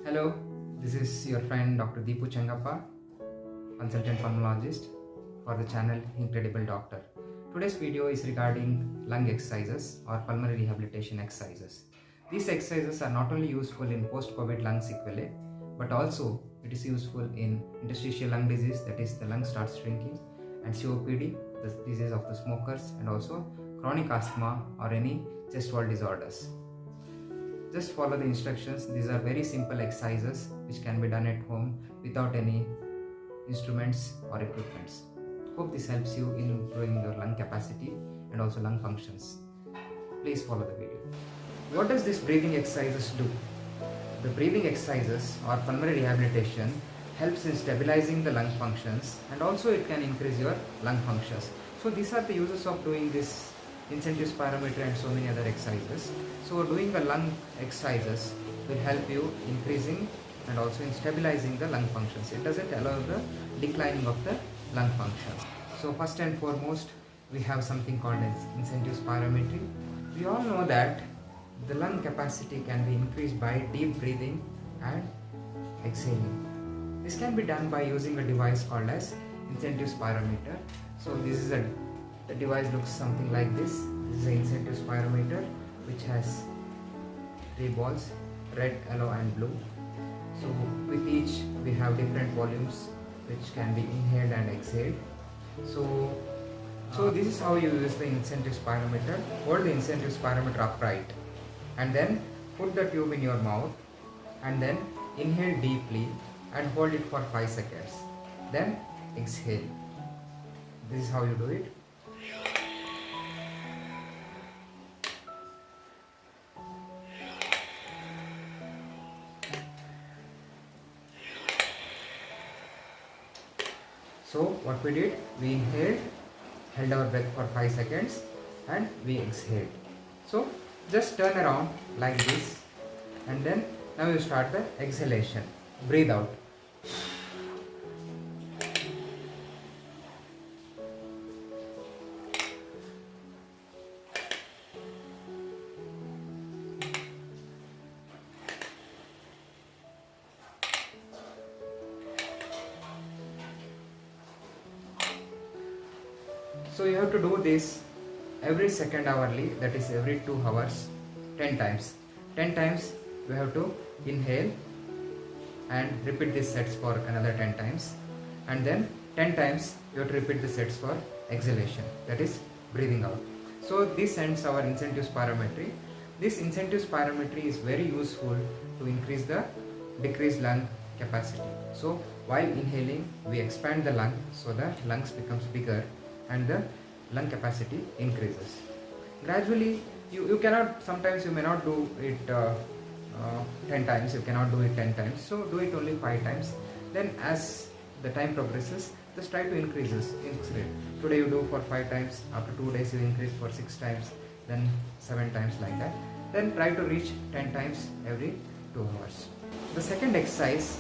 Hello, this is your friend Dr. Deepu Chengappa, consultant pulmonologist for the channel Incredible Doctor. Today's video is regarding lung exercises or pulmonary rehabilitation exercises. These exercises are not only useful in post-COVID lung sequelae, but also it is useful in interstitial lung disease, that is the lung starts shrinking, and COPD, the disease of the smokers, and also chronic asthma or any chest wall disorders. Just follow the instructions. These are very simple exercises which can be done at home without any instruments or equipments. Hope this helps you in improving your lung capacity and also lung functions. Please follow the video. What does this breathing exercises do? The breathing exercises or pulmonary rehabilitation helps in stabilizing the lung functions, and also it can increase your lung functions. So these are the uses of doing this incentive spirometry and so many other exercises. So doing the lung exercises will help you increasing and also in stabilizing the lung functions. It doesn't allow the declining of the lung functions. So first and foremost, we have something called as incentive spirometry. We all know that the lung capacity can be increased by deep breathing and exhaling. This can be done by using a device called as incentive spirometer. So this is the device looks something like this. This is an incentive spirometer which has 3 balls, red, yellow and blue. So with each we have different volumes which can be inhaled and exhaled. So this is how you use the incentive spirometer. Hold the incentive spirometer upright and then put the tube in your mouth and then inhale deeply and hold it for 5 seconds. Then exhale. This is how you do it. So what we did, we inhaled, held our breath for 5 seconds and we exhaled. So just turn around like this and then now you start the exhalation. Breathe out. So you have to do this every second hourly, that is every 2 hours, 10 times. 10 times you have to inhale and repeat these sets for another 10 times, and then 10 times you have to repeat the sets for exhalation, that is breathing out. So this ends our incentive spirometry. This incentive spirometry is very useful to increase the decreased lung capacity. So while inhaling we expand the lung so the lungs becomes bigger and the lung capacity increases. Gradually, you cannot, sometimes you may not do it 10 times, you cannot do it 10 times, so do it only 5 times. Then as the time progresses, just try to increase it. Today you do for 5 times, after 2 days you increase for 6 times, then 7 times, like that. Then try to reach 10 times every 2 hours. The second exercise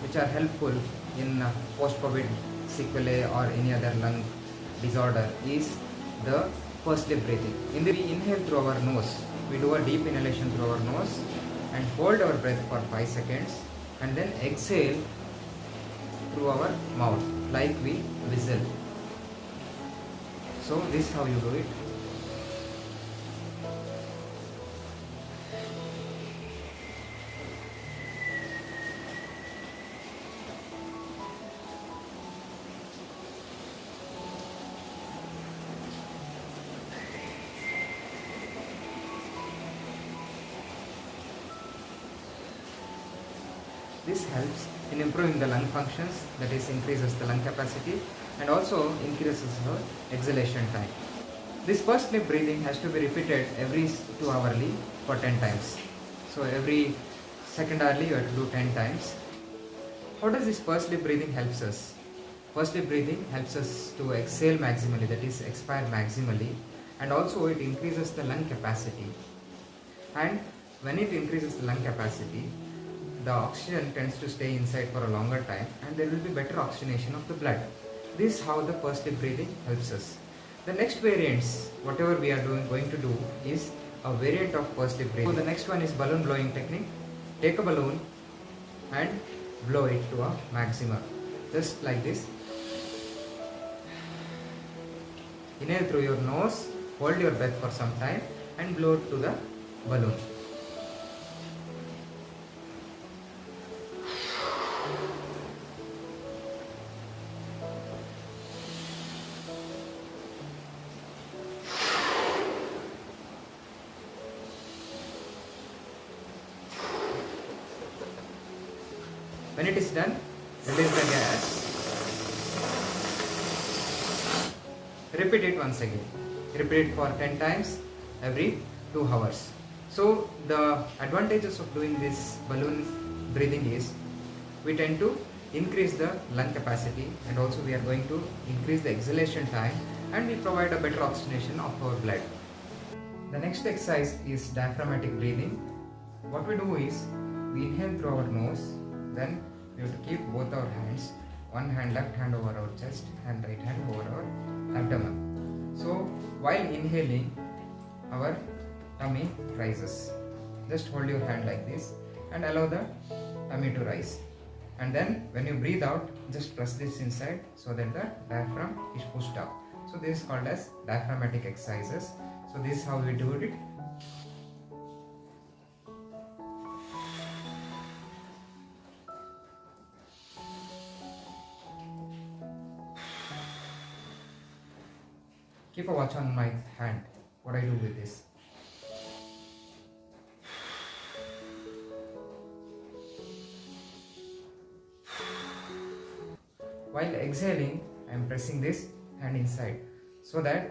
which are helpful in post-COVID sequelae or any other lung disorder is the pursed lip breathing. In the we inhale through our nose, we do a deep inhalation through our nose and hold our breath for 5 seconds and then exhale through our mouth like we whistle. So this is how you do it. This helps in improving the lung functions, that is increases the lung capacity and also increases the exhalation time. This pursed lip breathing has to be repeated every 2 hourly for 10 times. So every second hourly you have to do 10 times. How does this pursed lip breathing helps us? Pursed lip breathing helps us to exhale maximally, that is expire maximally, and also it increases the lung capacity. And when it increases the lung capacity, the oxygen tends to stay inside for a longer time and there will be better oxygenation of the blood. This is how the pursed lip breathing helps us. The next variants, whatever we are going to do, is a variant of pursed lip breathing. So the next one is balloon blowing technique. Take a balloon and blow it to a maximum. Just like this. Inhale through your nose, hold your breath for some time and blow to the balloon. When it is done, release the gas. Repeat it once again. Repeat it for 10 times every 2 hours. So the advantages of doing this balloon breathing is we tend to increase the lung capacity, and also we are going to increase the exhalation time, and we provide a better oxygenation of our blood. The next exercise is diaphragmatic breathing. What we do is we inhale through our nose, then we have to keep both our hands, one hand, left hand over our chest and right hand over our abdomen. So while inhaling, our tummy rises. Just hold your hand like this and allow the tummy to rise. And then when you breathe out, just press this inside so that the diaphragm is pushed up. So this is called as diaphragmatic exercises. So this is how we do it. Keep a watch on my hand, what I do with this. While exhaling, I am pressing this hand inside so that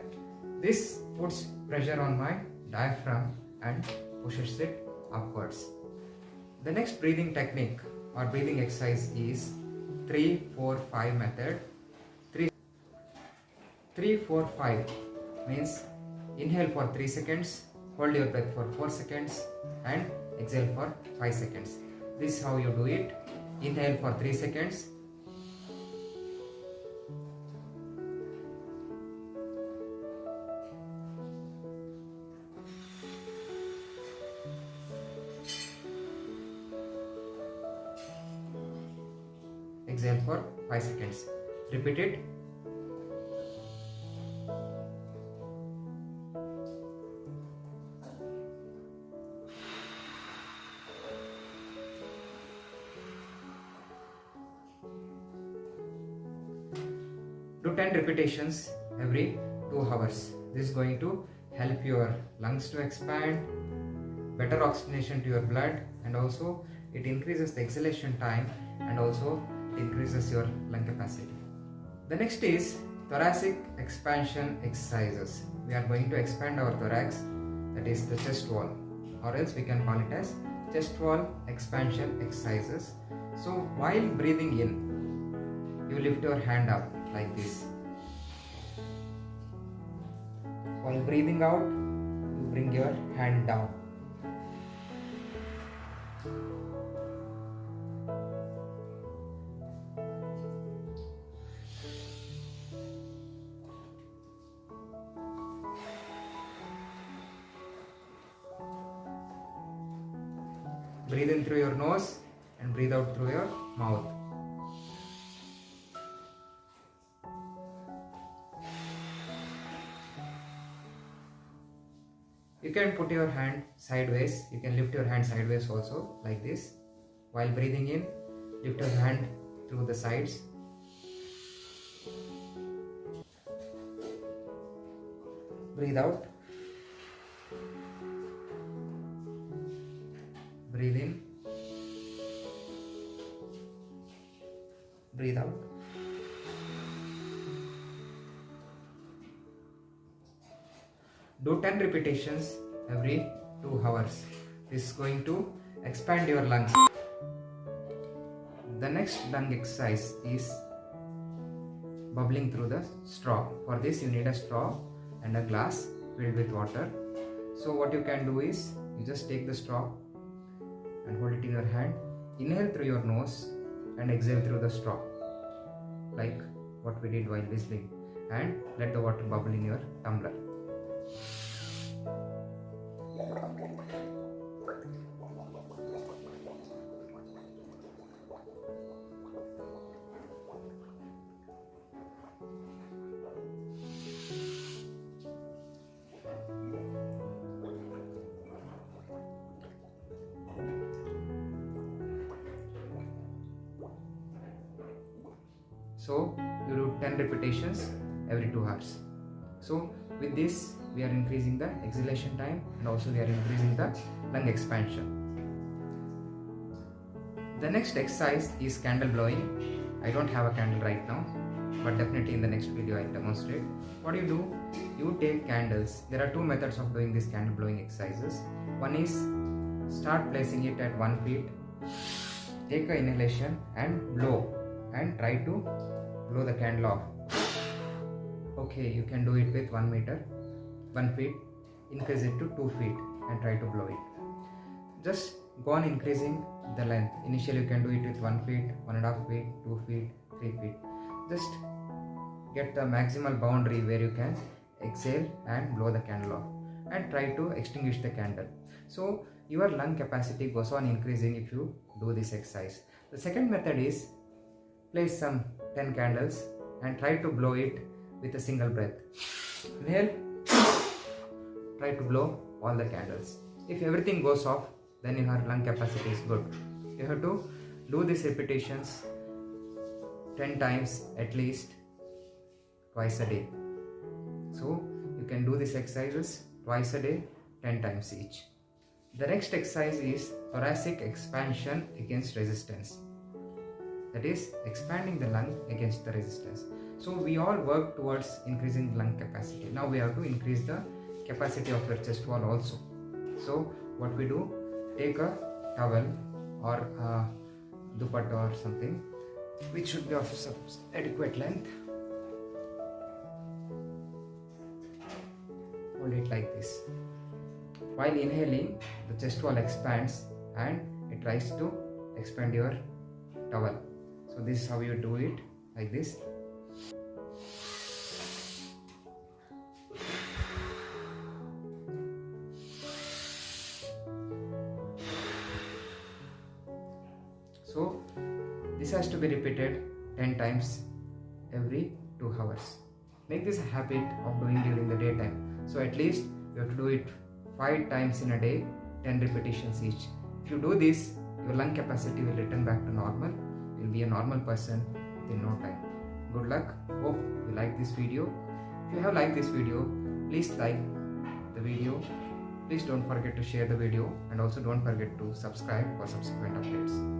this puts pressure on my diaphragm and pushes it upwards. The next breathing technique or breathing exercise is 3-4-5 method. 3-4-5 means inhale for 3 seconds, hold your breath for 4 seconds and exhale for 5 seconds. This is how you do it. Inhale for 3 seconds. Exhale for 5 seconds. Repeat it. Do 10 repetitions every 2 hours. This is going to help your lungs to expand, better oxygenation to your blood, and also it increases the exhalation time and also increases your lung capacity. The next is thoracic expansion exercises. We are going to expand our thorax, that is the chest wall, or else we can call it as chest wall expansion exercises. So while breathing in, you lift your hand up like this. While breathing out, you bring your hand down. Breathe in through your nose and breathe out through your mouth. You can put your hand sideways. You can lift your hand sideways also, like this. While breathing in, lift your hand through the sides. Breathe out. Breathe in. Breathe out. Do 10 repetitions every 2 hours. This is going to expand your lungs. The next lung exercise is bubbling through the straw. For this you need a straw and a glass filled with water. So what you can do is you just take the straw and hold it in your hand. Inhale through your nose and exhale through the straw, like what we did while whistling, and let the water bubble in your tumbler. So you do 10 repetitions every 2 hours. So with this we are increasing the exhalation time and also we are increasing the lung expansion. The next exercise is candle blowing. I don't have a candle right now, but definitely in the next video I'll demonstrate. What you do, you take candles. There are two methods of doing these candle blowing exercises. One is start placing it at 1 feet, take an inhalation and blow, and try to blow the candle off. Okay, you can do it with 1 meter, 1 feet, increase it to 2 feet and try to blow it. Just go on increasing the length. Initially you can do it with 1 feet, 1.5 feet, 2 feet, 3 feet. Just get the maximal boundary where you can exhale and blow the candle off and try to extinguish the candle. So your lung capacity goes on increasing if you do this exercise. The second method is place some 10 candles and try to blow it with a single breath. Inhale, try to blow all the candles. If everything goes off, then your lung capacity is good. You have to do these repetitions 10 times at least, twice a day. So you can do these exercises twice a day, 10 times each. The next exercise is thoracic expansion against resistance. That is expanding the lung against the resistance. So we all work towards increasing lung capacity. Now we have to increase the capacity of your chest wall also. So what we do, take a towel or a dupatta or something which should be of adequate length. Hold it like this. While inhaling, the chest wall expands and it tries to expand your towel. So this is how you do it, like this. So this has to be repeated 10 times every 2 hours. Make this a habit of doing during the daytime. So at least you have to do it 5 times in a day, 10 repetitions each. If you do this, your lung capacity will return back to normal. You will be a normal person within no time. Good luck. Hope you like this video. If you have liked this video, please like the video. Please don't forget to share the video and also don't forget to subscribe for subsequent updates.